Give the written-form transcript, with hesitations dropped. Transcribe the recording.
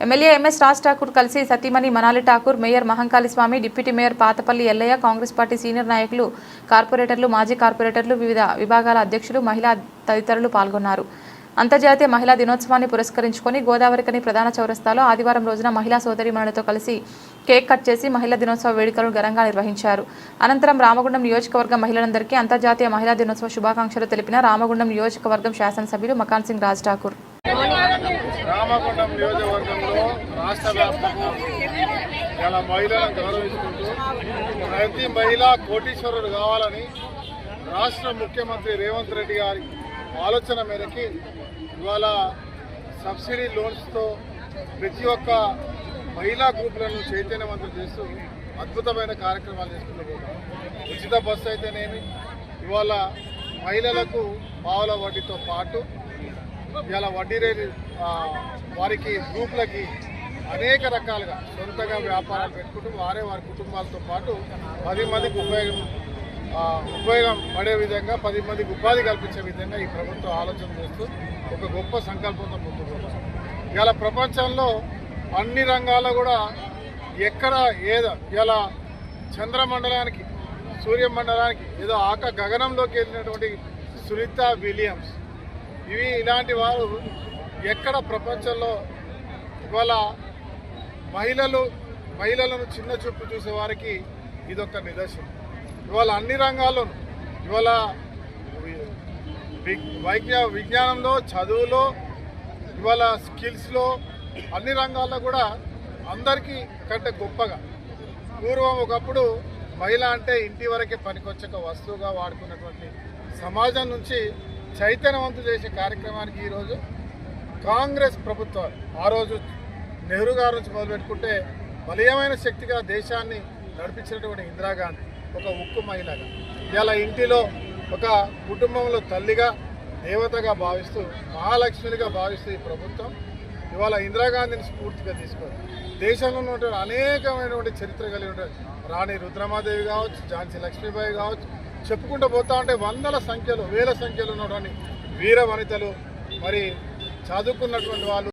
MLA MS Raj Thakur కలిసి సతీమణి Manali Thakur, mayor Mahankali Swami, deputy mayor Patapalli Yellaiah, Congress party senior నాయకులు, కార్పొరేటర్లు, మాజీ కార్పొరేటర్లు, వివిధ విభాగాల అధ్యక్షులు, మహిళా తదితరులు పాల్గొన్నారు. అంతర్జాతీయ మహిళా దినోత్సవాన్ని పురస్కరించుకొని గోదావరికని ప్రధాన చౌరస్తాలో ఆదివారం రోజున మహిళా సోదరీమణులతో కలిసి కేక్ కట్ చేసి మహిళా దినోత్సవ వేడుకలను ఘనంగా నిర్వహించారు. అనంతరం రామగుండం నియోజకవర్గం మహిళలందరికీ అంతర్జాతీయ మహిళా దినోత్సవ శుభాకాంక్షలు తెలిపిన రామగుండం నియోజకవర్గం శాసనసభ్యులు మకాన్ సింగ్ రాజ్ ఠాకూర్. రామగుండం నియోజకవర్గంలో రాష్ట్ర వ్యాప్తంగా ఇలా మహిళలను గౌరవించుకుంటూ ప్రతి మహిళ కోటీశ్వరుడు కావాలని రాష్ట్ర ముఖ్యమంత్రి రేవంత్ రెడ్డి గారి ఆలోచన మేరకి ఇవాళ సబ్సిడీ లోన్స్తో ప్రతి ఒక్క మహిళా గ్రూపులను చైతన్యవంతం చేస్తూ అద్భుతమైన కార్యక్రమాలు చేసుకుంటూ ఉచిత బస్సు అయితేనేమి, ఇవాళ మహిళలకు పావుల వడ్డీతో పాటు ఇలా వడ్డీ రేటు వారికి గ్రూపులకి అనేక రకాలుగా సొంతగా వ్యాపారాలు పెట్టుకుంటూ వారి కుటుంబాలతో పాటు 10 మందికి ఉపయోగం పడే విధంగా 10 మందికి ఉపాధి కల్పించే విధంగా ఈ ప్రభుత్వం ఆలోచన చేస్తూ ఒక గొప్ప సంకల్పంతో ముందుకు వస్తుంది. ఇలా ప్రపంచంలో అన్ని రంగాల్లో కూడా ఎక్కడ ఏదో ఇలా చంద్రమండలానికి, సూర్యమండలానికి ఏదో గగనంలోకి వెళ్ళినటువంటి సునీత విలియమ్స్ ఇలాంటి వారు ఎక్కడ ప్రపంచంలో ఇవాళ మహిళలను చిన్న చూపు చూసే వారికి ఇదొక నిదర్శనం. ఇవాళ అన్ని రంగాల్లోనూ ఇవాళ విజ్ఞానంలో, చదువులో, ఇవాళ స్కిల్స్లో అన్ని రంగాల్లో కూడా అందరికీ కంటే గొప్పగా పూర్వం ఒకప్పుడు మహిళ అంటే ఇంటి వరకే పనికొచ్చక వస్తువుగా వాడుకున్నటువంటి సమాజం నుంచి చైతన్యవంతం చేసే కార్యక్రమానికి ఈరోజు కాంగ్రెస్ ప్రభుత్వం ఆ రోజు నెహ్రూ గారి నుంచి మొదలుపెట్టుకుంటే బలీయమైన శక్తిగా దేశాన్ని నడిపించినటువంటి ఇందిరాగాంధీ ఒక ఉక్కు మహిళగా ఇలా ఇంటిలో ఒక కుటుంబంలో తల్లిగా, దేవతగా భావిస్తూ, మహాలక్ష్మిగా భావిస్తూ ఈ ప్రభుత్వం ఇవాళ ఇందిరాగాంధీని స్ఫూర్తిగా తీసుకొని దేశంలో ఉన్నటువంటి అనేకమైనటువంటి చరిత్ర కలిగిన రాణి రుద్రమాదేవి కావచ్చు, ఝాన్సీ లక్ష్మీబాయి కావచ్చు, చెప్పుకుంటూ పోతా ఉంటే వందల సంఖ్యలో, వేల సంఖ్యలో ఉన్నటువంటి వీర వనితలు, మరి చదువుకున్నటువంటి వాళ్ళు